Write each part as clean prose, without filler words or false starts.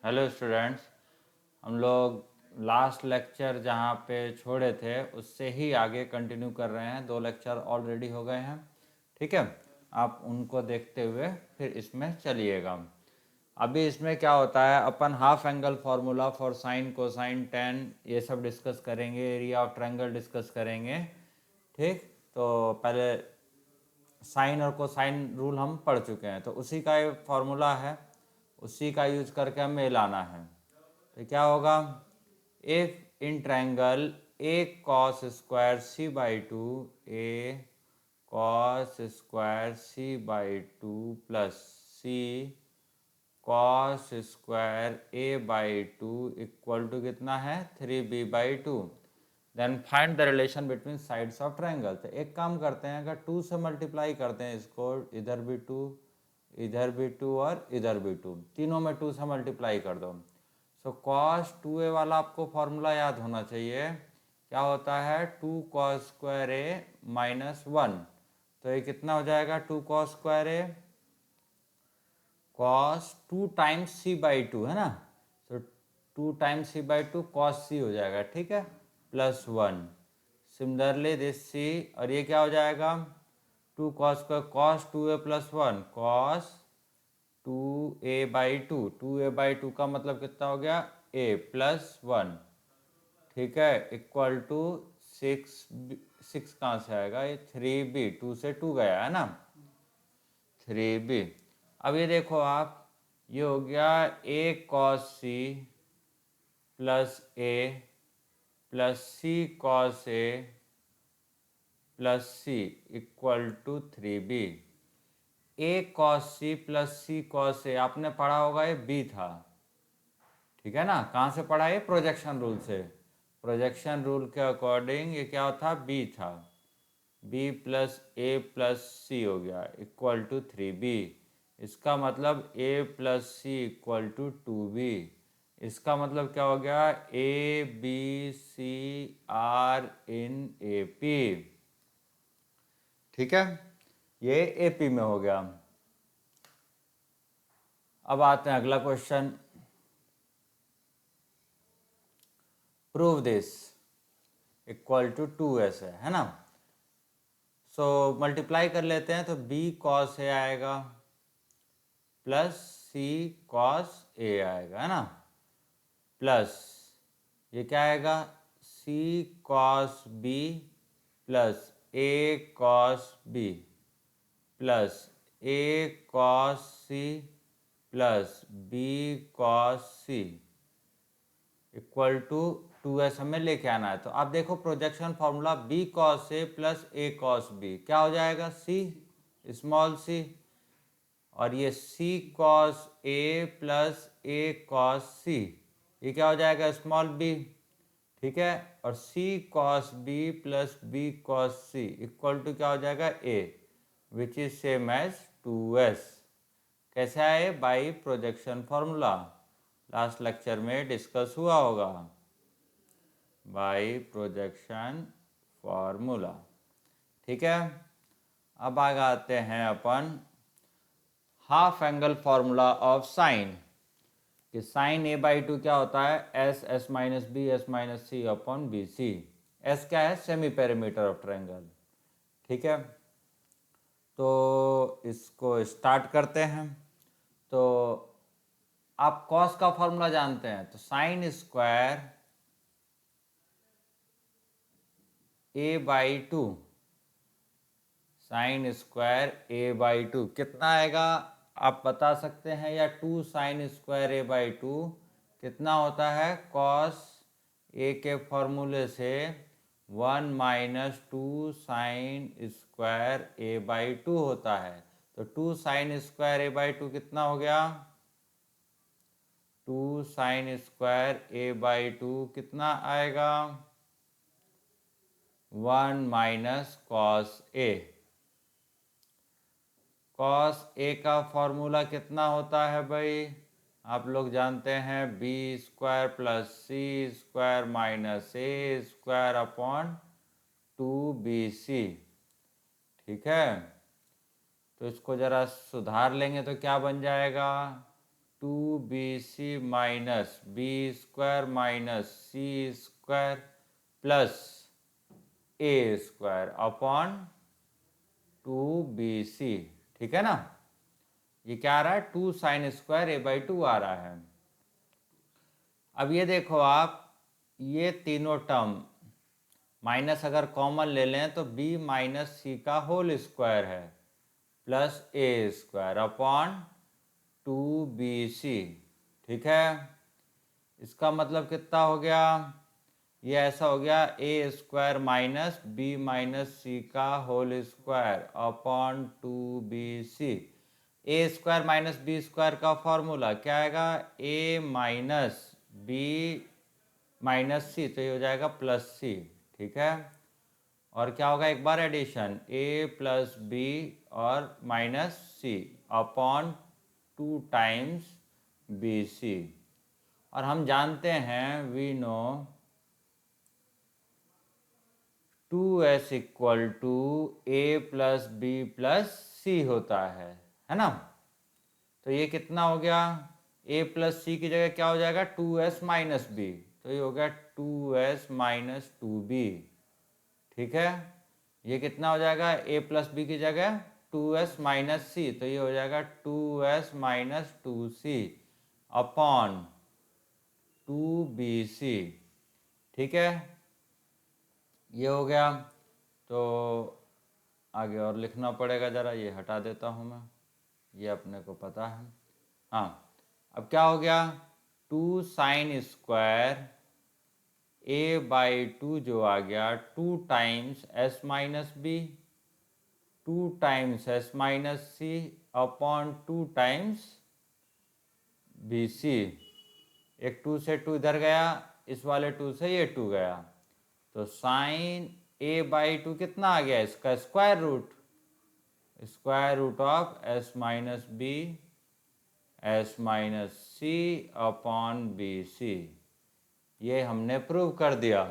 Hello students. हम लोग last lecture जहाँ पे छोड़े थे उससे ही आगे कंटिन्यू कर रहे हैं। 2 लेक्चर ऑलरेडी हो गए हैं, ठीक है। आप उनको देखते हुए फिर इसमें चलिएगा। अभी इसमें क्या होता है, अपन half angle formula for sine cosine tan ये सब डिस्कस करेंगे, एरिया ऑफ ट्रायंगल डिस्कस करेंगे, ठीक। तो पहले साइन और कोसाइन रूल हम पढ़ चुके हैं, तो उसी का ये फार्मूला है, उसी का यूज करके हमें लाना है। तो क्या होगा, if in triangle A cos square C by two A cos square C by two plus C cos square A by two equal to कितना है 3b by two, then find the relation between sides of triangle. तो एक काम करते हैं, अगर 2 से multiply करते हैं इसको, इधर भी 2 इधर भी 2 और इधर भी 2, तीनों में 2 से मल्टीप्लाई कर दो। सो कॉस 2a वाला आपको फॉर्मूला याद होना चाहिए। क्या होता है, 2 कॉस स्क्वायर ए माइनस 1। तो ये कितना हो जाएगा, 2 cos square A cos 2 times C by two है ना। तो 2 times C by two cos C हो जाएगा, ठीक है, प्लस 1। सिमिलरली दिस सी, और ये क्या हो जाएगा, 2 cos square cos 2a plus 1 cos 2a by two, 2a by two का मतलब कितना हो गया, a प्लस 1, ठीक है, इक्वल टू 6। 6 कहाँ से आएगा, ये 3b, 2 से 2 गया है ना, 3b। अब ये देखो आप, ये हो गया a cos c plus a plus c cos a plus c equal to 3b। a cos c plus c cos a आपने पढ़ा होगा, ये b था, ठीक है ना। कहाँ से पढ़ा, ये प्रोजेक्शन रूल से। प्रोजेक्शन रूल के अकॉर्डिंग ये क्या था, b था, b plus a plus C हो गया इक्वल टू 3b। इसका मतलब a plus C equal to 2b। इसका मतलब क्या हो गया, A B C are in A P, ठीक है, ये ए पी में हो गया। अब आते हैं अगला question, prove this equal to 2s है ना। सो मल्टीप्लाई कर लेते हैं, तो b cos a आएगा प्लस c cos a आएगा, है ना, प्लस ये क्या आएगा, c cos b plus a cos b plus a cos c plus b cos c equal to 2s हमें लेके आना है। तो आप देखो projection formula, b cos a plus a cos b क्या हो जाएगा, c स्मॉल c, और ये c cos a plus a cos c ये क्या हो जाएगा, स्मॉल b, ठीक है, और c cos b plus b cos c equal to क्या हो जाएगा, a, which is same as 2s। कैसे आए, by projection formula, last lecture में डिस्कस हुआ होगा, बाई प्रोजेक्शन फॉर्मूला, ठीक है। अब आगे आते हैं अपन half angle formula of sine, कि साइन ए बाई टू क्या होता है, S S minus B S minus C upon B C. S क्या है, सेमी पेरीमीटर ऑफ ट्रायंगल, ठीक है। तो इसको स्टार्ट करते हैं। तो आप कॉस का फॉर्मूला जानते हैं, तो sign square A by two, sign square A by two कितना आएगा, आप बता सकते हैं, या 2 sine square A by two कितना होता है, कॉस ए के फॉर्मूले से 1 minus 2 sine square A by to होता है। तो 2 sine square A by two कितना हो गया, 2 sine square A by two कितना आएगा, 1 minus cos A. Cos A का फॉर्मूला कितना होता है भाई, आप लोग जानते हैं, B square plus C square minus A square upon 2bc, ठीक है। तो इसको जरा सुधार लेंगे तो क्या बन जाएगा, 2bc minus B square minus C square plus A square upon 2bc। ठीक है ना, ये क्या आ रहा है, 2 साइन स्क्वायर ए बाई 2 आ रहा है। अब ये देखो आप, ये तीनों टर्म माइनस अगर कॉमन ले लें तो b माइनस सी का होल स्क्वायर है plus A square upon 2bc। ठीक है, इसका मतलब कितना हो गया, ये ऐसा हो गया ए square minus B minus C का होल स्क्वायर अपॉन 2bc। ए स्क्वायर माइनस बी स्क्वायर का फॉर्मूला क्या आएगा, ए माइनस बी माइनस सी, तो ये हो जाएगा प्लस सी। ठीक है, और क्या होगा, एक बार एडिशन ए प्लस बी और minus C upon 2 times B C. और हम जानते हैं, we know 2s equal to A plus B plus C होता है ना। तो ये कितना हो गया, a प्लस सी की जगह क्या हो जाएगा, 2s माइनस बी, तो ये हो गया 2s माइनस 2b। ठीक है, ये कितना हो जाएगा, a प्लस बी की जगह 2s माइनस सी, तो ये हो जाएगा 2s minus 2c upon 2bc। ठीक है, ये हो गया। तो आगे और लिखना पड़ेगा, ज़रा ये हटा देता हूँ मैं, ये अपने को पता है। हाँ, अब क्या हो गया, 2 साइन स्क्वायर ए बाई 2 जो आ गया 2 times S minus B, 2 times S minus C upon 2 times B C. एक 2 से 2 इधर गया, इस वाले 2 से ये 2 गया, तो साइन ए बाई 2 कितना आ गया, इसका square root, square root of S minus B S minus C upon B C. ये हमने प्रूव कर दिया।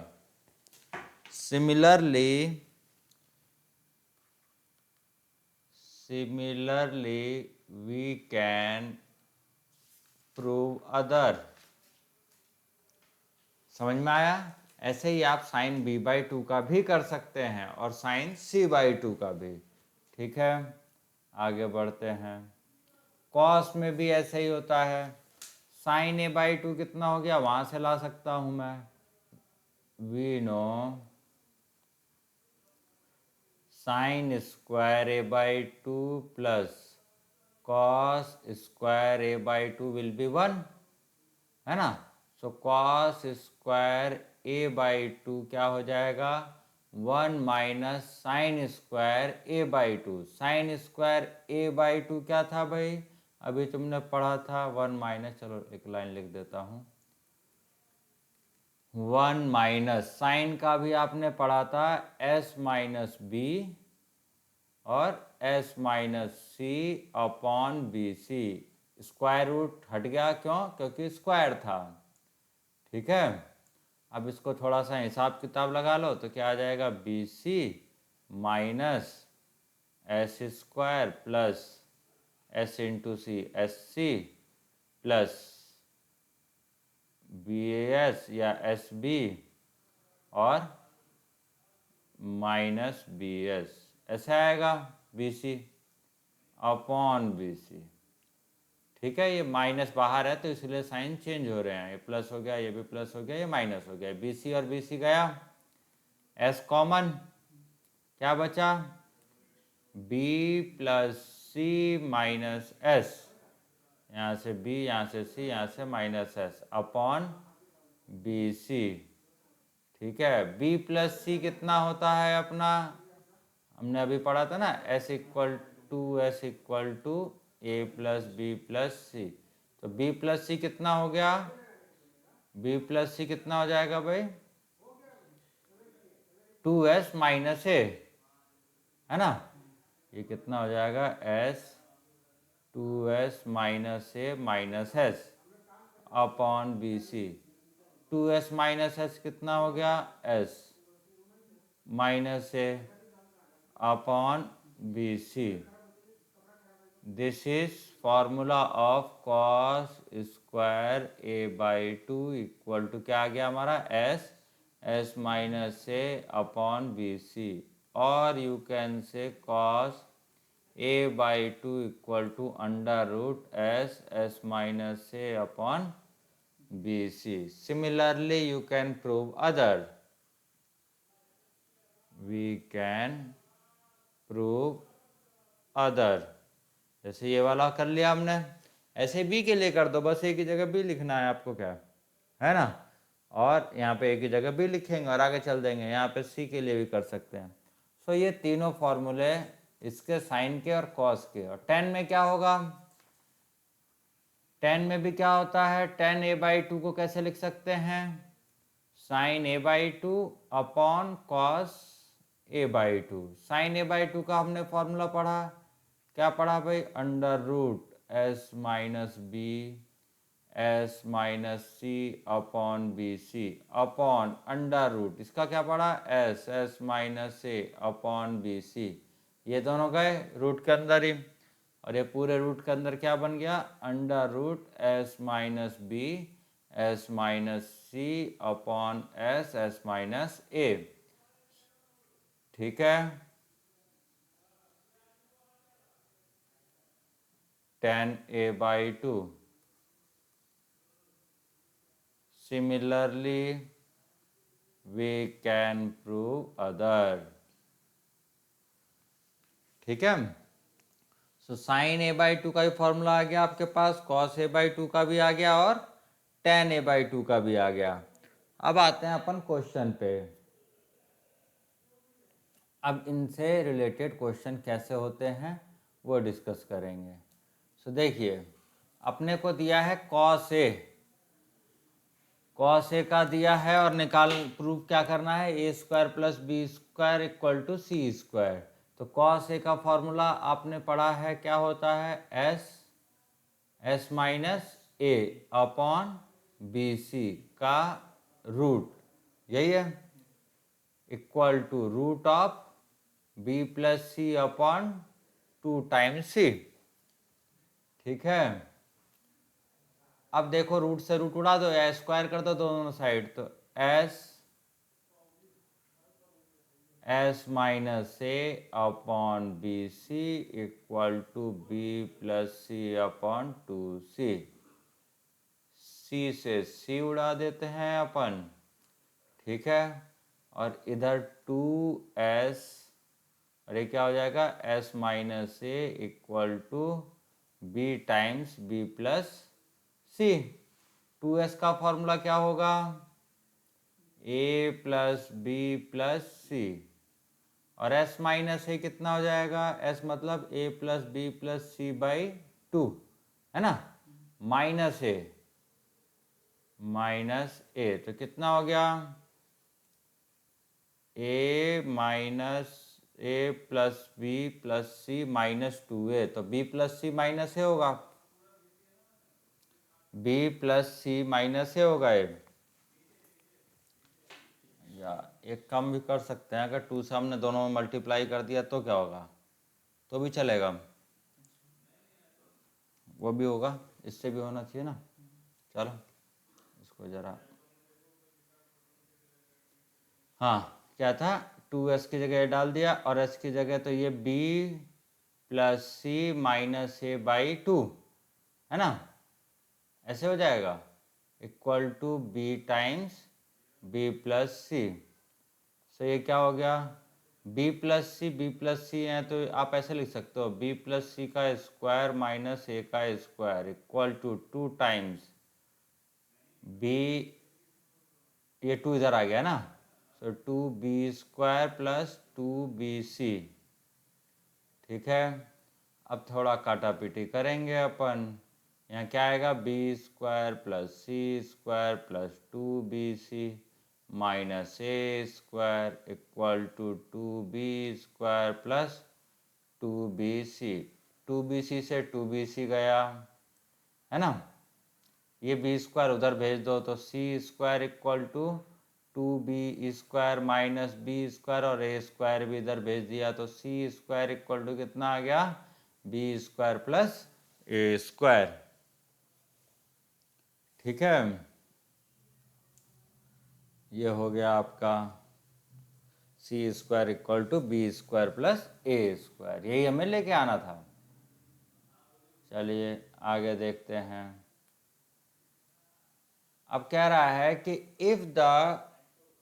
Similarly we can prove other. समझ में आया, ऐसे ही आप साइन b बाई 2 का भी कर सकते हैं और साइन c बाई 2 का भी। ठीक है, आगे बढ़ते हैं। कॉस में भी ऐसे ही होता है, साइन a बाई 2 कितना हो गया, वहां से ला सकता हूं मैं, we know sine square A by 2 plus cos square A by 2 will be 1, है ना। So cos square A by 2 क्या हो जाएगा, 1 minus sine square A by 2। Sine square A by 2 क्या था भाई, अभी तुमने पढ़ा था 1 माइनस, चलो एक लाइन लिख देता हूँ, 1 माइनस साइन का भी आपने पढ़ा था एस माइनस बी और S minus C upon B C. Square root हट गया, क्यों, क्योंकि स्क्वायर था। ठीक है, अब इसको थोड़ा सा हिसाब किताब लगा लो, तो क्या आ जाएगा, B C minus S square plus S into C S C plus B S या एस बी और माइनस बी एस, ऐसे आएगा B C upon B C. ठीक है, ये माइनस बाहर है तो इसलिए साइन चेंज हो रहे हैं, ये प्लस हो गया, ये भी प्लस हो गया, ये माइनस हो गया, बी सी और बी सी गया, एस कॉमन, क्या बचा, B plus C minus S, यहाँ से बी, यहाँ से सी, यहाँ से minus S upon B C. ठीक है, बी प्लस सी कितना होता है अपना, हमने अभी पढ़ा था ना, S equal to A plus B plus C. तो बी प्लस सी कितना हो गया, बी प्लस सी कितना हो जाएगा भाई, 2s माइनस ए, है ना, ये कितना हो जाएगा, s 2s minus A minus S upon B C. 2s minus S कितना हो गया, s minus A upon B C. This is formula of cos square A by two equal to क्या आ गया हमारा S minus A upon B C, और you can say cos A by two equal to under root S minus A upon B C. Similarly, you can prove other. We can prove other. जैसे ये वाला कर लिया हमने, ऐसे B के लिए कर दो, बस एक ही जगह बी लिखना है आपको, क्या है ना, और यहाँ पे एक ही जगह बी लिखेंगे और आगे चल देंगे. यहाँ पे सी के लिए भी कर सकते हैं. सो ये तीनों फॉर्मूले इसके साइन के और कॉस के. और टेन में क्या होगा, टेन में भी क्या होता है, टेन ए बाई टू को कैसे लिख सकते हैं, sine A by two upon cos A by two. Sine A by two का हमने फॉर्मूला पढ़ा, क्या पढ़ा भाई, under root S minus B S minus C upon B C upon under root, इसका क्या पढ़ा, S minus A upon B C. ये दोनों गए रूट के अंदर ही, और ये पूरे रूट के अंदर क्या बन गया, under root S minus B S minus C upon S minus A. ठीक है, tan A by two. Similarly, we can prove other. ठीक है, so sine A by two का भी फॉर्मूला आ गया आपके पास, कॉस ए बाई टू का भी आ गया और टेन ए बाई टू का भी आ गया. अब आते हैं अपन क्वेश्चन पे. अब इनसे रिलेटेड क्वेश्चन कैसे होते हैं वो डिस्कस करेंगे. सो देखिए, अपने को दिया है कॉस ए, कॉस ए का दिया है और प्रूफ क्या करना है, A square plus B square equal to C square. तो कॉस ए का फॉर्मूला आपने पढ़ा है, क्या होता है, S minus A upon B C का रूट, यही है, equal to root of B plus C upon two times C. ठीक है, अब देखो रूट से रूट उड़ा दो या स्क्वायर कर दो दोनों साइड, तो S minus A upon B C equal to B plus C upon two C. C से सी उड़ा देते हैं अपन, ठीक है, और इधर टू एस, और ये क्या हो जाएगा, S minus A equal to B times B plus C. 2s का फॉर्मूला क्या होगा, A plus B plus C, और s माइनस ए कितना हो जाएगा, s मतलब a plus B plus C by two, है ना, माइनस ए, तो कितना हो गया, a minus A plus B plus C minus two A, तो b plus C minus A होगा, b plus C minus A होगा. या एक कम भी कर सकते हैं, अगर टू से हमने दोनों में मल्टीप्लाई कर दिया तो क्या होगा, तो भी चलेगा, वो भी होगा, इससे भी होना चाहिए ना. चलो इसको जरा, हाँ क्या था, 2s की जगह डाल दिया और s की जगह, तो ये b plus C minus A by two, है ना, ऐसे हो जाएगा, equal to b times b plus C. So ये क्या हो गया, b प्लस सी है, तो आप ऐसे लिख सकते हो, b प्लस सी का स्क्वायर माइनस ए का square equal to two times b, ये टू इधर आ गया ना, तो two B square plus two B C. ठीक है, अब थोड़ा काटा पीटी करेंगे अपन, यहाँ क्या आएगा, B square plus C square plus two B C minus A square equal to two B square plus two B C. Two B C से टू बी सी गया, है ना, ये बी स्क्वायर उधर भेज दो, तो C square equal to two B square minus B square, और ए स्क्वायर भी इधर भेज दिया, तो सी स्क्वायर इक्वल टू कितना आ गया, B square plus A square, ठीक है। ये हो गया आपका C square equal to B square plus A square, यही हमें लेके आना था। चलिए आगे देखते हैं। अब कह रहा है कि if the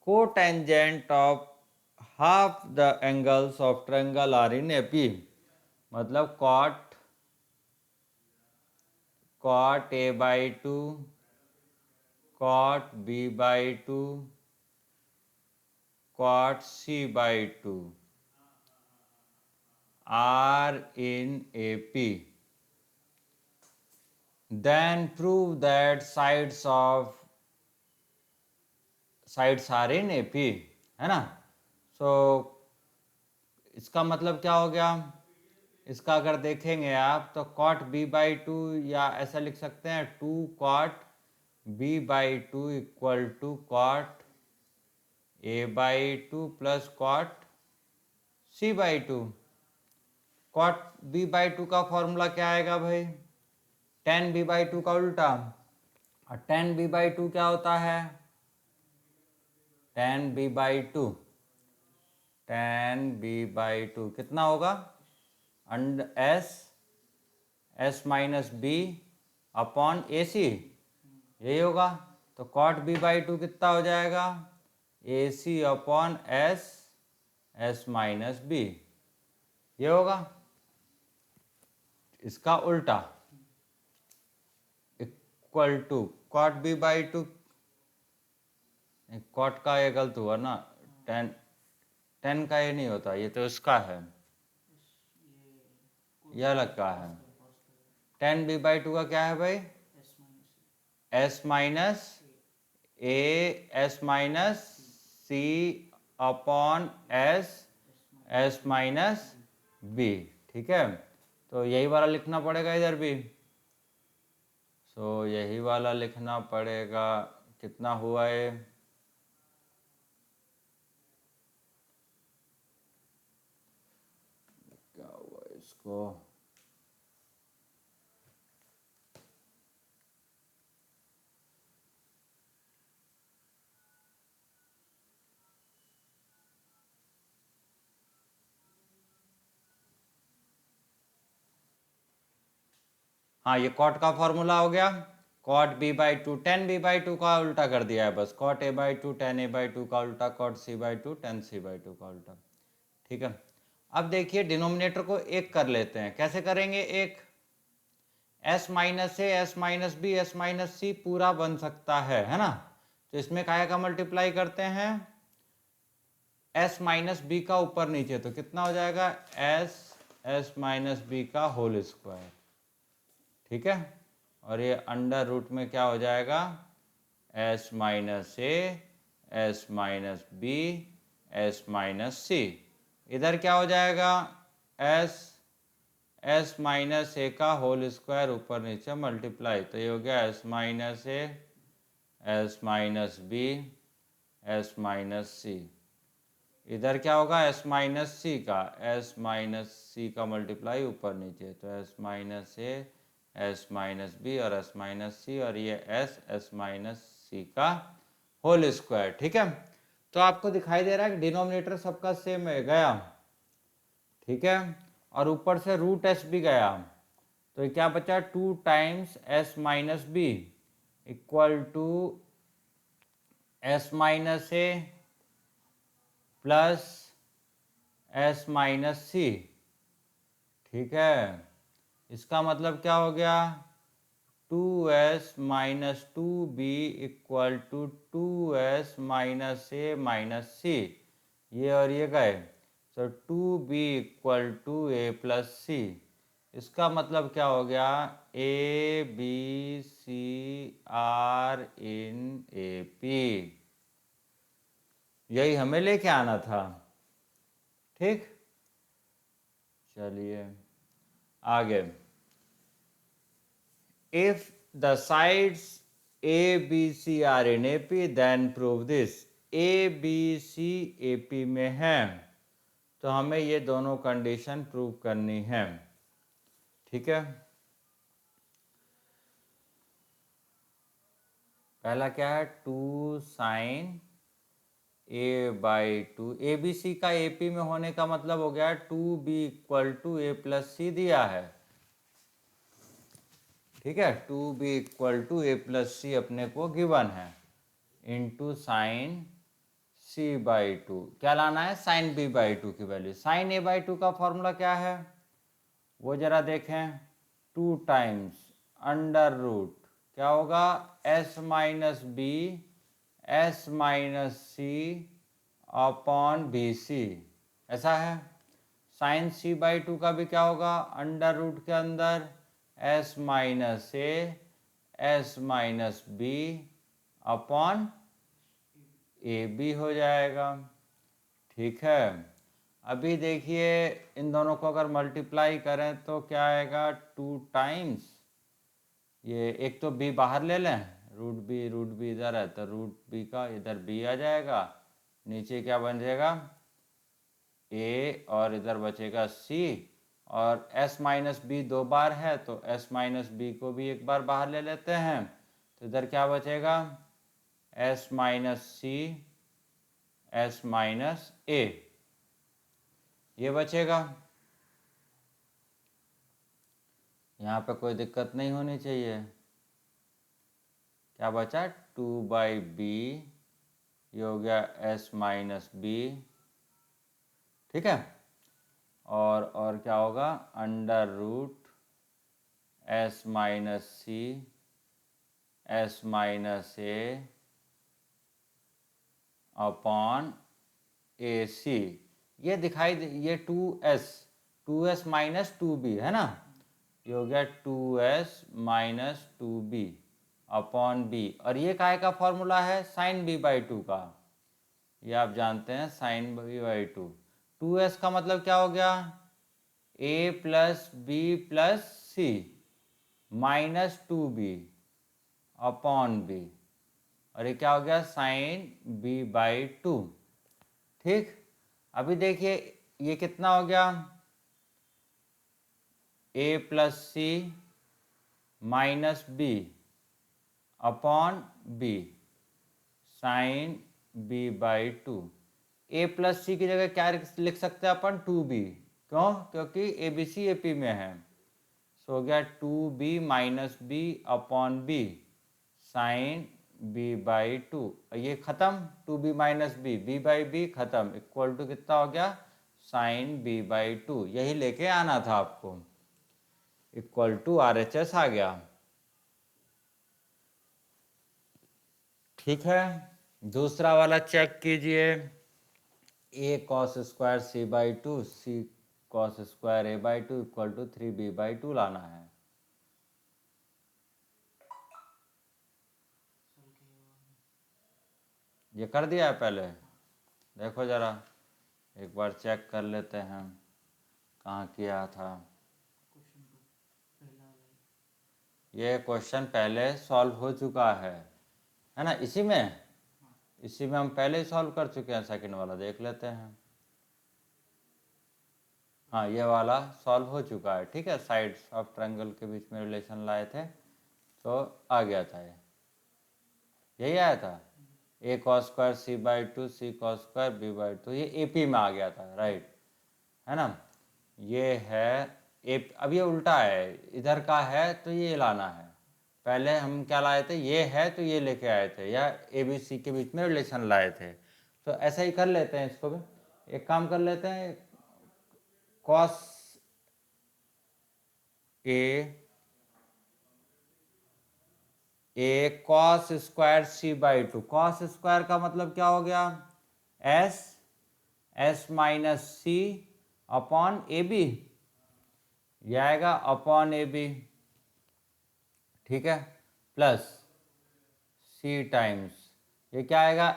cotangent of half the angles of triangle are in AP, मतलब cot A by two, cot B by two, cot C by two are in AP, then prove that sides are in AP, है ना। सो इसका मतलब क्या हो गया, इसका अगर देखेंगे आप तो कॉट बी बाई टू, या ऐसा लिख सकते हैं two cot B by two equal to cot A by two plus cot C by two. Cot B by two का फॉर्मूला क्या आएगा भाई, टेन बी बाई टू का उल्टा, और टेन बी बाई टू क्या होता है, tan B by two, tan B by two कितना होगा, S minus B upon A C, यही होगा। तो कॉट बी बाई टू कितना हो जाएगा, A C upon S minus B, ये होगा। इसका उल्टा equal to cot B by two, cot का ये गलत हुआ ना, टेन का ये नहीं होता, ये तो इसका है, ये अलग का है। टेन बी बाई टू का क्या है भाई, S minus C upon S minus B, ठीक है। तो यही वाला लिखना पड़ेगा इधर भी, सो यही वाला लिखना पड़ेगा। कितना हुआ ये, क्या हुआ इसको, हाँ ये कॉट का फॉर्मूला हो गया, cot B by two, tan B by two का उल्टा कर दिया है बस, cot A by two tan A by two का उल्टा, cot C by two tan C by two का उल्टा, ठीक है। अब देखिए डिनोमिनेटर को एक कर लेते हैं, कैसे करेंगे, एक S minus A S minus B S minus C पूरा बन सकता है ना। तो इसमें काय का मल्टीप्लाई करते हैं, एस माइनस बी का ऊपर नीचे, तो कितना हो जाएगा, एस माइनस बी का होल स्क्वायर, ठीक है। और ये अंडर रूट में क्या हो जाएगा, S minus A S minus B S minus C, इधर क्या हो जाएगा, एस माइनस ए का होल स्क्वायर ऊपर नीचे मल्टीप्लाई, तो ये हो गया S minus A S minus B S minus C, इधर क्या होगा, एस माइनस सी का एस माइनस सी का मल्टीप्लाई ऊपर नीचे, तो S minus A S minus B और एस माइनस सी, और ये एस माइनस सी का होल स्क्वायर, ठीक है। तो आपको दिखाई दे रहा है कि डिनोमिनेटर सबका सेम है गया, ठीक है, और ऊपर से रूट एस भी गया, तो क्या बचा, two times S minus B equal to S minus A plus S minus C, ठीक है। इसका मतलब क्या हो गया, two S minus two B equal to two S minus A minus C, ये और ये गए, तो two B equal to A plus C, इसका मतलब क्या हो गया, A B C are in A P, यही हमें लेके आना था, ठीक। चलिए आगे, if the sides A, B, C are in AP, then prove this. A, B, C AP में है, तो हमें ये दोनों कंडीशन प्रूव करनी है, ठीक है। पहला क्या है, 2 साइन a/2। ए बी सी का AP में होने का मतलब हो गया 2b equal to a plus C दिया है, ठीक है। 2b equal to a plus C अपने को गिवन है, इंटू साइन c/2। क्या लाना है, साइन b/2 की वैल्यू। साइन a/2 का फॉर्मूला क्या है वो जरा देखें, 2 टाइम्स अंडर रूट क्या होगा, s minus B s minus C upon B C, ऐसा है। साइन c/2 का भी क्या होगा, अंडर रूट के अंदर s minus A s minus B upon A B हो जाएगा, ठीक है। अभी देखिए इन दोनों को अगर मल्टीप्लाई करें तो क्या आएगा, 2 टाइम्स, ये एक तो b बाहर ले लें, रूट बी इधर है तो रूट बी का इधर b आ जाएगा, नीचे क्या बन जाएगा a और इधर बचेगा c, और s माइनस बी 2 बार है तो s माइनस बी को भी एक बार बाहर ले लेते हैं, तो इधर क्या बचेगा, s minus C s minus A, ये बचेगा। यहाँ पे कोई दिक्कत नहीं होनी चाहिए। क्या बचा, 2/b, ये हो गया s माइनस बी, ठीक है। और क्या होगा, under root s minus C s minus A upon A सी। ये दिखाई ये 2s माइनस 2b है ना, ये हो गया 2s minus 2b upon B, और ये काय का फॉर्मूला है, साइन b/2 का, ये आप जानते हैं साइन b/2। 2s का मतलब क्या हो गया, a plus B plus C minus 2b upon B, और ये क्या हो गया, साइन b/2, ठीक। अभी देखिए ये कितना हो गया, a plus C minus B upon B sine b/2। a plus C की जगह क्या लिख सकते हैं अपन, 2b, क्यों, क्योंकि ए बी सी AP में है, सो हो गया 2b minus B upon B sine b/2, ये खत्म, 2b माइनस b खत्म, इक्वल टू कितना हो गया, साइन b/2, यही लेके आना था आपको, इक्वल टू RHS आ गया, ठीक है। दूसरा वाला चेक कीजिए, a cos square c/2 c cos square a/2 equal to 3b/2 लाना है। ये कर दिया है पहले, देखो जरा एक बार चेक कर लेते हैं कहाँ किया था। ये क्वेश्चन पहले सॉल्व हो चुका है ना, इसी में हम पहले ही सॉल्व कर चुके हैं, सेकंड वाला देख लेते हैं। हाँ ये वाला सॉल्व हो चुका है, ठीक है, साइड्स ऑफ ट्रायंगल के बीच में रिलेशन लाए थे तो आ गया था, ये यही आया था, a cos square c/2 c cos square b/2, ये AP में आ गया था, राइट, है ना। ये है अब ये उल्टा है, इधर का है तो ये लाना है, पहले हम क्या लाए थे, ये है तो ये लेके आए थे, या ABC के बीच में रिलेशन लाए थे, तो ऐसा ही कर लेते हैं, इसको भी एक काम कर लेते हैं, cos a cos square c/2, cos square का मतलब क्या हो गया, s minus C upon A B, यह आएगा अपॉन ए बी, ठीक है, प्लस c टाइम्स ये क्या आएगा,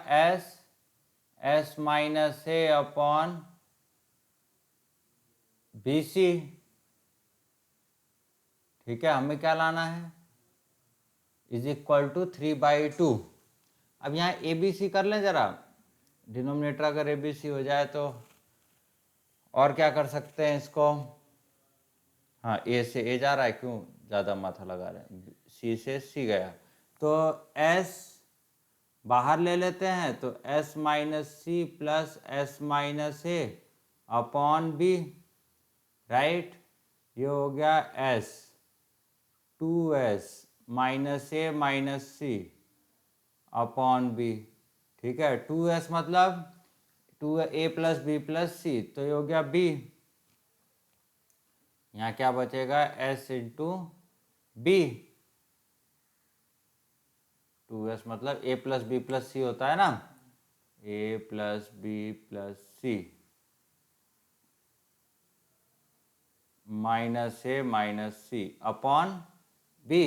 s minus A upon B C, ठीक है। हमें क्या लाना है, इज इक्वल टू 3/2। अब यहाँ ABC कर लें जरा, डिनोमिनेटर अगर ABC हो जाए तो, और क्या कर सकते हैं इसको, हाँ A से A जा रहा है, क्यों ज़्यादा माथा लगा रहे हैं, C से C गया, तो S बाहर ले लेते हैं तो s minus C plus S minus A upon B, right. ये हो गया s, 2s minus A minus C upon B, ठीक है। 2s मतलब 2a plus B plus C, तो ये हो गया b। यहाँ क्या बचेगा, s इंटू बी। 2s मतलब a plus B plus C होता है ना, a plus B plus C minus A minus C upon B.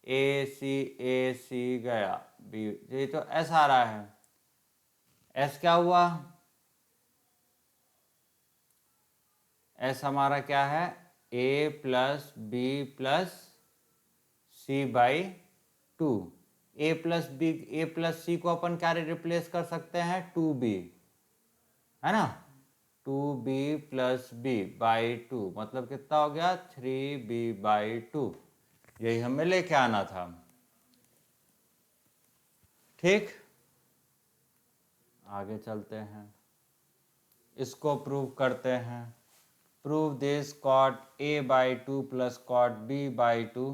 A C गया बी, ये तो s आ रहा है। s क्या हुआ, s हमारा क्या है, a plus B plus C by 2। A plus C को अपन क्या रिप्लेस कर सकते हैं, 2b, है ना। 2b प्लस बी बाई 2 मतलब कितना हो गया, 3b बाई 2। यही हमें लेके आना था, ठीक। आगे चलते हैं, इसको प्रूव करते हैं। Prove this cot a by 2 plus cot b by 2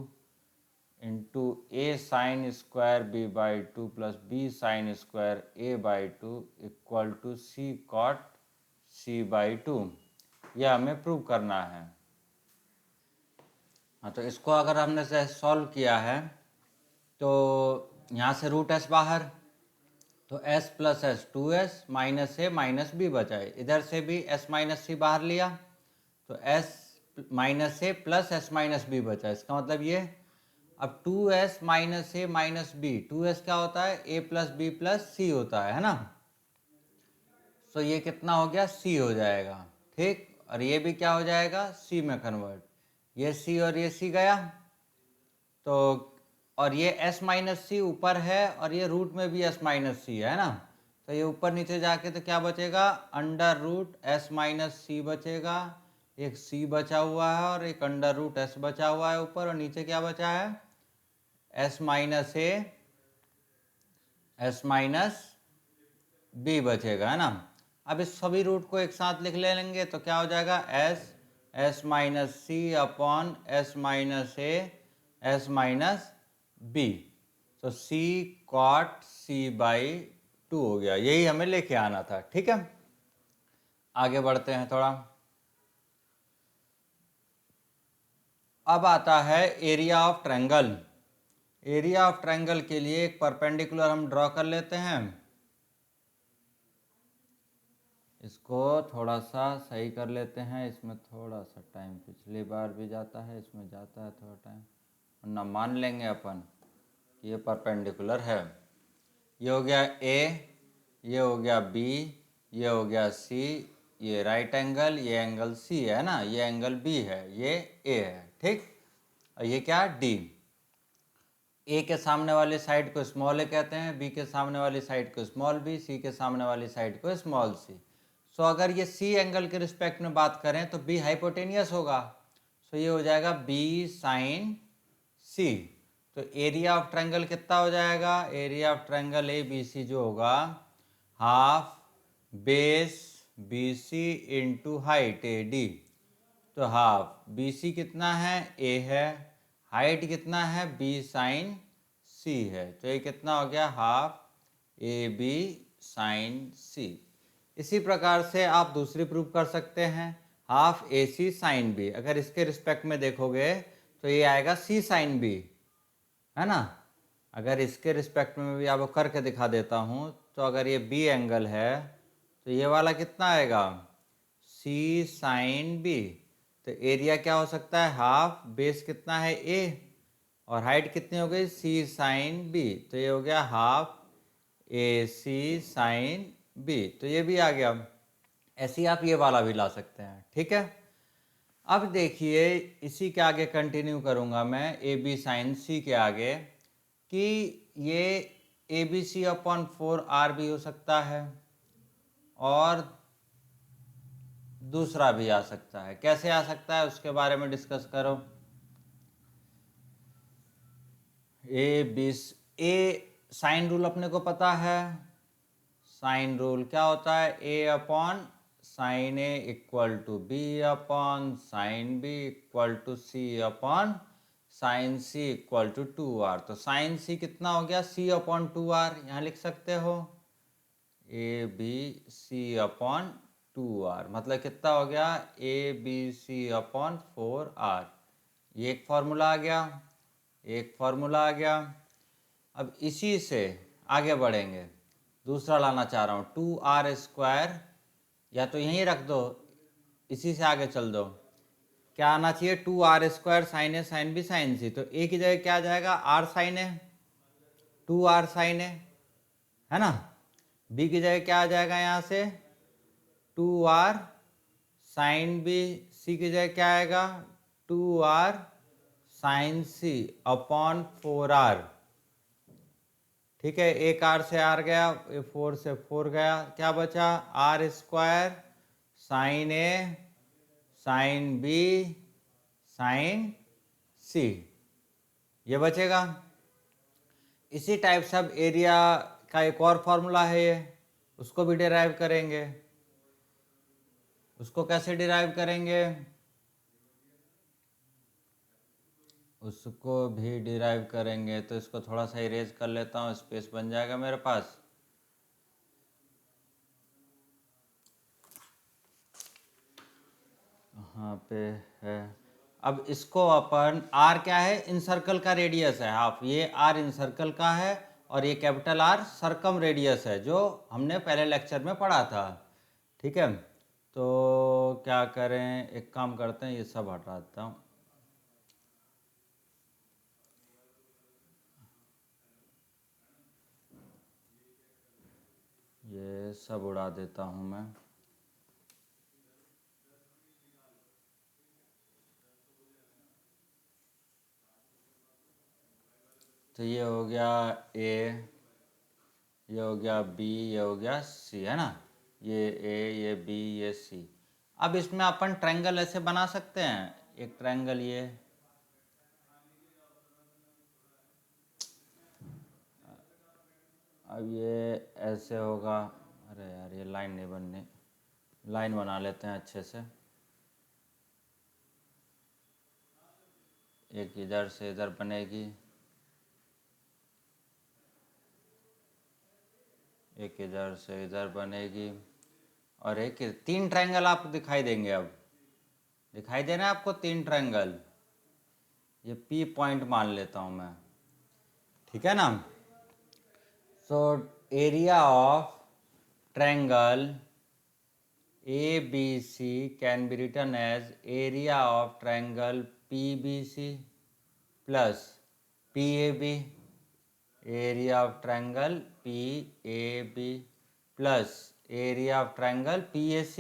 into a sine square b by 2 plus b sine square a by 2 equal to c cot c by 2। यह हमें प्रूव करना है। हाँ, तो इसको अगर हमने से सॉल्व किया है तो यहाँ से रूट s बाहर, तो s plus S 2s minus A minus B बचा है। इधर से भी s माइनस सी बाहर लिया तो s minus A plus S minus B बचा है। इसका मतलब ये, अब 2s minus A minus B, 2s क्या होता है, a plus B plus C होता है ना। तो ये कितना हो गया, c हो जाएगा, ठीक। और ये भी क्या हो जाएगा, c में कन्वर्ट। ये c और ये c गया तो, और ये s माइनस सी ऊपर है और ये रूट में भी s माइनस सी है ना, तो ये ऊपर नीचे जाके तो क्या बचेगा, under root s minus C बचेगा। एक c बचा हुआ है और एक अंडर रूट s बचा हुआ है ऊपर, और नीचे क्या बचा है, s minus A s minus B बचेगा, है ना। अब इस सभी रूट को एक साथ लिख लेंगे तो क्या हो जाएगा, s minus C upon s minus A s minus B, तो c कॉट c बाई 2 हो गया। यही हमें लेके आना था, ठीक है। आगे बढ़ते हैं थोड़ा। अब आता है area of triangle. Area of triangle के लिए एक परपेंडिकुलर हम ड्रॉ कर लेते हैं। इसको थोड़ा सा सही कर लेते हैं, इसमें थोड़ा सा टाइम पिछली बार भी जाता है, इसमें जाता है थोड़ा टाइम, वरना मान लेंगे अपन कि ये परपेंडिकुलर है। ये हो गया ए, ये हो गया बी, ये हो गया सी, ये राइट एंगल, ये एंगल सी है ना, ये एंगल बी है, ये ए है, ठीक। और ये क्या, डी। ए के सामने वाली साइड को स्मॉल ए कहते हैं, बी के सामने वाली साइड को स्मॉल बी, सी के सामने वाली साइड को स्मॉल सी। सो अगर ये सी एंगल के रिस्पेक्ट में बात करें तो बी हाइपोटेनियस होगा, सो ये हो जाएगा बी साइन सी। तो एरिया ऑफ ट्रायंगल कितना हो जाएगा, area of triangle A B C जो होगा, half base B C into height A D. तो हाफ बी सी कितना है, ए है, हाइट कितना है, बी साइन सी है, तो ये कितना हो गया, हाफ ए बी साइन सी। इसी प्रकार से आप दूसरी प्रूफ कर सकते हैं, हाफ ए सी साइन बी। अगर इसके रिस्पेक्ट में देखोगे तो ये आएगा सी साइन बी, है ना। अगर इसके रिस्पेक्ट में भी आपको करके दिखा देता हूँ, तो अगर ये बी एंगल है तो ये वाला कितना आएगा, सी साइन बी। तो एरिया क्या हो सकता है, हाफ, बेस कितना है ए, और हाइट कितनी हो गई, सी साइन बी, तो ये हो गया हाफ ए सी साइन बी। तो ये भी आ गया। ऐसे ही आप ये वाला भी ला सकते हैं, ठीक है। अब देखिए इसी के आगे कंटिन्यू करूंगा मैं, ए बी साइन सी के आगे, कि ये A B C upon 4 R भी हो सकता है और दूसरा भी आ सकता है। कैसे आ सकता है उसके बारे में डिस्कस करो। ए साइन रूल अपने को पता है, साइन रूल क्या होता है, A upon sine A equal to B upon sine B equal to C upon sine C equal to 2r। तो साइन सी कितना हो गया, सी अपॉन 2r, यहाँ लिख सकते हो ए बी सी अपॉन 2r, मतलब कितना हो गया, A B C upon 4r। ये एक फार्मूला आ गया, एक फार्मूला आ गया। अब इसी से आगे बढ़ेंगे, दूसरा लाना चाह रहा हूँ, 2r², या तो यहीं रख दो, इसी से आगे चल दो। क्या आना चाहिए, 2r² sine A sine B sine C. तो ए की जगह क्या आ जाएगा, R sine A, 2r sine A, है ना। बी की जगह क्या आ जाएगा यहाँ से, 2r साइन बी। सी की जगह क्या आएगा, 2r साइन सी अपॉन 4r। ठीक है, एक r से r गया, 4 से 4 गया, क्या बचा, r² sign A sine B sine सी, ये बचेगा। इसी टाइप से अब एरिया का एक और फॉर्मूला है ये, उसको भी डिराइव करेंगे। उसको कैसे डिराइव करेंगे, उसको भी डिराइव करेंगे। तो इसको थोड़ा सा इरेज कर लेता हूँ, स्पेस बन जाएगा मेरे पास। यहाँ पे है। अब इसको अपन, आर क्या है, इन सर्कल का रेडियस है हाफ, ये आर इन सर्कल का है, और ये कैपिटल आर सर्कम रेडियस है, जो हमने पहले लेक्चर में पढ़ा था। ठीक है, तो क्या करें, एक काम करते हैं, ये सब हटा देता हूँ। ये सब उड़ा देता हूँ मैं। तो ये हो गया ए, ये हो गया बी, ये हो गया सी, है ना। ये ए, ये बी, ये सी। अब इसमें अपन ट्रायंगल ऐसे बना सकते हैं, एक ट्रायंगल ये, अब ये ऐसे होगा। अरे यार, ये लाइन नहीं बननी, लाइन बना लेते हैं अच्छे से। एक इधर से इधर बनेगी, एक इधर से इधर बनेगी, और एक, 3 ट्रायंगल आपको दिखाई देंगे। अब दिखाई दे रहा है आपको 3 ट्रायंगल, ये पी पॉइंट मान लेता हूँ मैं, ठीक है ना। So area of triangle ABC can be written as area of triangle PBC plus PAB, area of triangle PAB plus area of triangle PAC,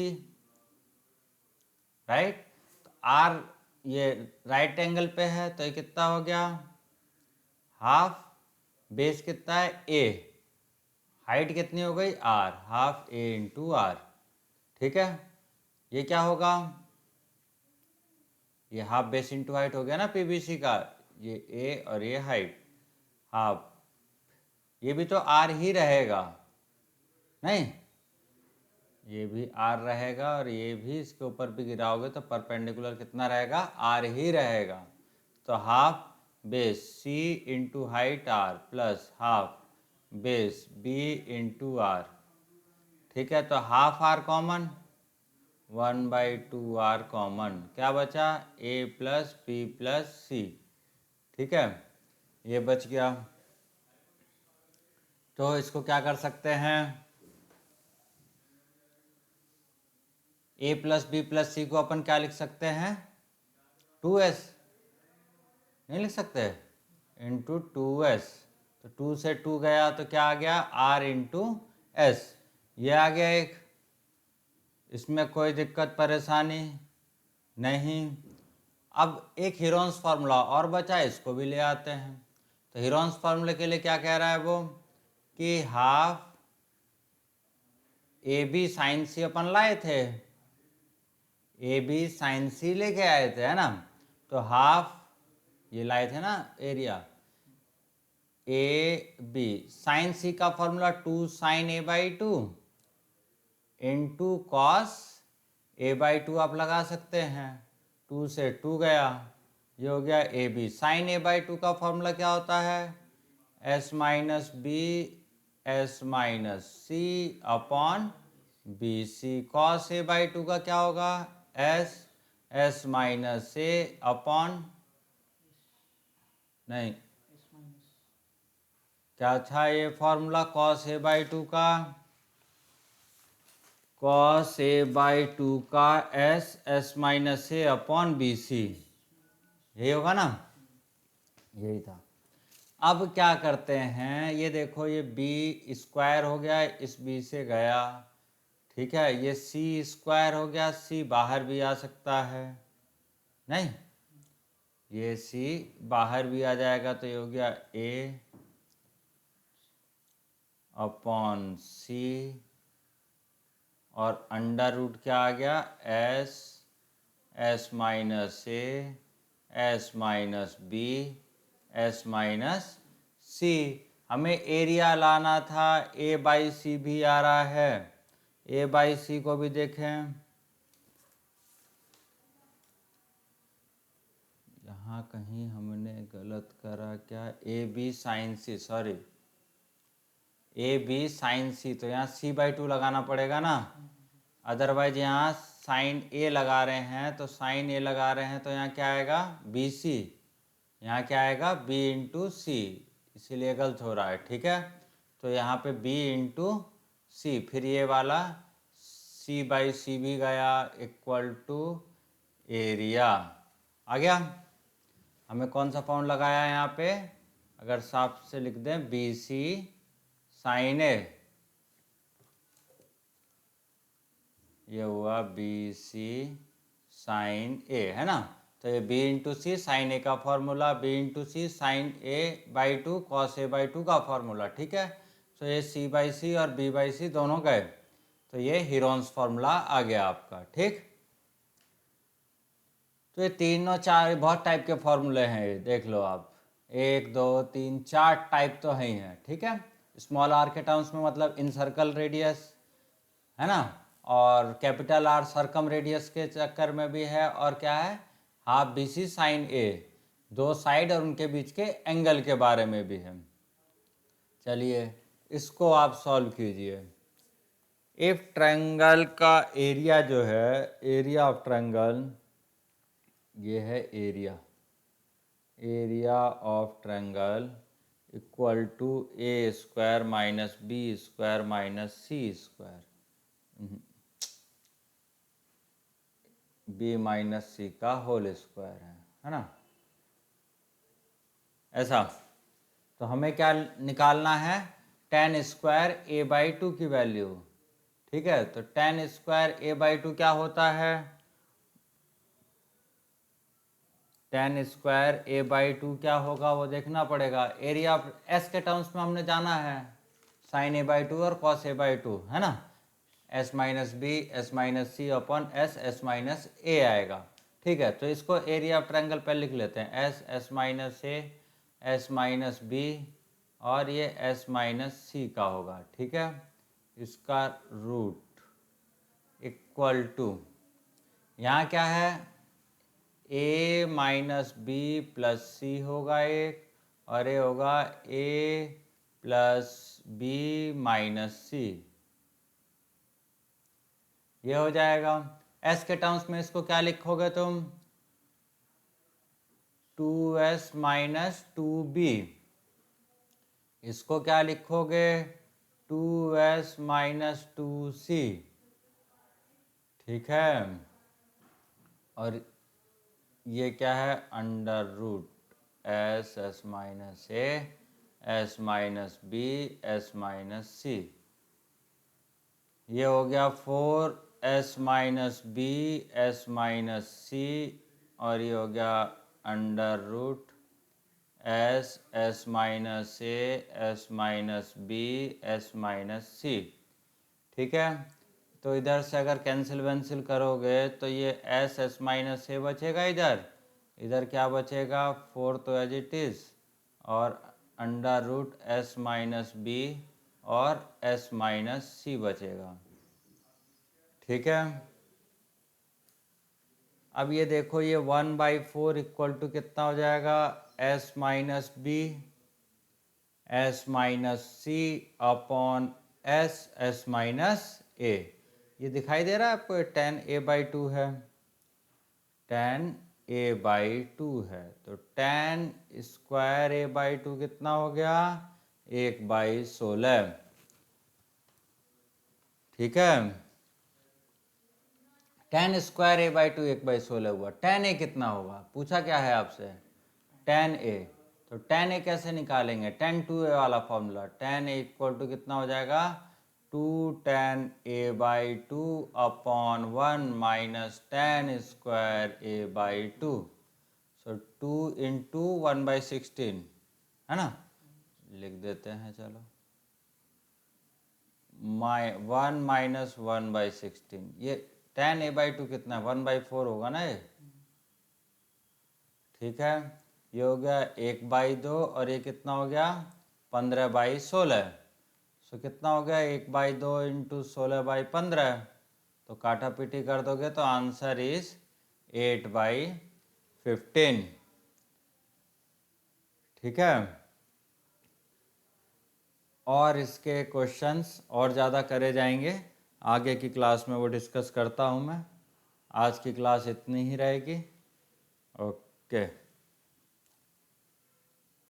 right. R ये राइट एंगल पे है, तो ये कितना हो गया, हाफ, बेस कितना है ए, हाइट कितनी हो गई R, half A into R. ठीक है, ये क्या होगा, ये हाफ बेस इंटू हाइट हो गया ना पीबीसी का, ये ए और ये हाइट, हाफ, ये भी तो आर ही रहेगा, नहीं, ये भी आर रहेगा, और ये भी इसके ऊपर भी गिराओगे तो परपेंडिकुलर कितना रहेगा, आर ही रहेगा। तो half base C into height R plus half base B into R. ठीक है, तो half R common, 1/2 R common, क्या बचा, A plus B plus C. ठीक है, ये बच गया। तो इसको क्या कर सकते हैं, ए प्लस बी प्लस सी को अपन क्या लिख सकते हैं, 2s, नहीं लिख सकते, इंटू 2s। तो 2 से 2 गया तो क्या आ गया, r इंटू एस, ये आ गया एक, इसमें कोई दिक्कत परेशानी नहीं। अब एक हीरोन्स फार्मूला और बचा, इसको भी ले आते हैं। तो हीरोन्स फार्मूले के लिए क्या कह रहा है वो, कि हाफ ए बी साइन सी अपन लाए थे, ए बी साइन सी लेके आए थे, है ना। तो हाफ ये लाए थे ना area, A B, sine C का formula 2 sine A by 2 into cos A by 2 आप लगा सकते हैं, 2 से 2 गया, ये हो गया A B. Sine A by 2 का फॉर्मूला क्या होता है, S minus B S minus C upon B C. Cos A by 2 का क्या होगा, S S minus A upon, नहीं क्या था ये फॉर्मूला कॉस ए बाई 2 का, कॉस ए बाई 2 का S S minus A upon B सी, यही होगा ना, यही था। अब क्या करते हैं, ये देखो ये बी स्क्वायर हो गया, इस बी से गया, ठीक है, ये सी स्क्वायर हो गया, सी बाहर भी आ सकता है, नहीं ये सी बाहर भी आ जाएगा, तो ये हो गया ए अपॉन सी, और अंडर रूट क्या आ गया, S S minus A S minus B S minus C. हमें एरिया लाना था, ए बाई सी भी आ रहा है, ए बाई सी को भी देखें, यहाँ कहीं हमने गलत करा क्या, A B sine C, sorry A B sine C, तो यहाँ सी बाई 2 लगाना पड़ेगा ना, अदरवाइज यहाँ साइन ए लगा रहे हैं, तो साइन ए लगा रहे हैं तो यहाँ क्या आएगा बी सी, यहाँ क्या आएगा बी इंटू सी, इसीलिए गलत हो रहा है, ठीक है। तो यहाँ पे बी इंटू सी, फिर ये वाला सी बाई सी भी गया इक्वल टू एरिया आ गया। हमें कौन सा फॉर्म लगाया है यहाँ पे, अगर साफ से लिख दें बी सी साइन ए, ये हुआ बी सी साइन ए, है ना। तो ये B into C sine A का formula, B into C sine A by 2 cos A by 2 का फॉर्मूला, ठीक है। तो ये सी बाई सी और बी बाई सी दोनों गए, तो ये हीरोन्स फॉर्मूला आ गया आपका, ठीक। तो ये तीनों चार बहुत टाइप के फॉर्मूले हैं, ये देख लो आप, 1 2 3 4 टाइप तो है ही हैं, ठीक है। स्मॉल आर के टर्म्स में मतलब इन सर्कल रेडियस, है ना, और कैपिटल आर सरकम रेडियस के चक्कर में भी है, और क्या है हाफ बी सी साइन ए, दो साइड और उनके बीच के एंगल के बारे में भी है। चलिए इसको आप सॉल्व कीजिए। इफ ट्रायंगल का एरिया जो है, एरिया ऑफ ट्रायंगल, ये है area, area of triangle equal to A square minus B square minus C square, B minus C का होल स्क्वायर है ना, ऐसा। तो हमें क्या निकालना है, टेन स्क्वायर ए बाई 2 की वैल्यू, ठीक है। तो टेन स्क्वायर ए बाई 2 क्या होता है, टेन स्क्वायर ए बाई 2 क्या होगा वो देखना पड़ेगा। एरिया एस के टर्म्स में हमने जाना है, साइन ए बाई 2 और कॉस ए बाई 2, है ना, S minus B S minus C upon S S minus A आएगा, ठीक है। तो इसको एरिया ऑफ ट्रायंगल पर लिख लेते हैं, S S minus A S minus B और ये एस माइनस सी का होगा, ठीक है। इसका रूट इक्वल टू, यहाँ क्या है ए माइनस बी प्लस सी होगा एक, और ये होगा A plus B minus C, ये हो जाएगा। एस के टर्म्स में इसको क्या लिखोगे तुम, 2s माइनस 2b, इसको क्या लिखोगे 2s माइनस 2c, ठीक है। और ये क्या है under root S S minus A S minus B S minus C, ये हो गया 4s minus B S minus C, और ये हो गया under root S S minus A S minus B S minus C, ठीक है। तो इधर से अगर कैंसिल वैंसिल करोगे तो ये एस एस माइनस ए बचेगा, इधर इधर क्या बचेगा 4 तो एज इट इज़, और under root S minus B और एस माइनस सी बचेगा। ठीक है, अब ये देखो ये 1/4 इक्वल टू कितना हो जाएगा, S minus B S minus C upon S minus A. ये दिखाई दे रहा है आपको, 10a/2 है, 10a/2 है, तो 10² a/2 कितना हो गया, 1/16। ठीक है, 10² a/2 1/16 हुआ। 10a कितना होगा, पूछा क्या है आपसे, 10a। तो 10a कैसे निकालेंगे, 10/2a वाला फॉर्मूला, 10a इक्वल टू कितना हो जाएगा, 2 10a/2 अपॉन 1 माइनस 10² a/2। सो 2 इंटू 1/16 है ना, लिख देते हैं चलो, 1 माइनस 1/16। ये 10a/2 कितना है, 1/4 होगा ना ये। ठीक है, ये हो गया 1/2 और ये कितना हो गया 15/16। सो कितना हो गया 1/2 इंटू 16/15, तो काटा पीटी कर दोगे तो आंसर इज 8/15। ठीक है, और इसके क्वेश्चंस और ज़्यादा करे जाएंगे आगे की क्लास में, वो डिस्कस करता हूँ मैं। आज की क्लास इतनी ही रहेगी। ओके।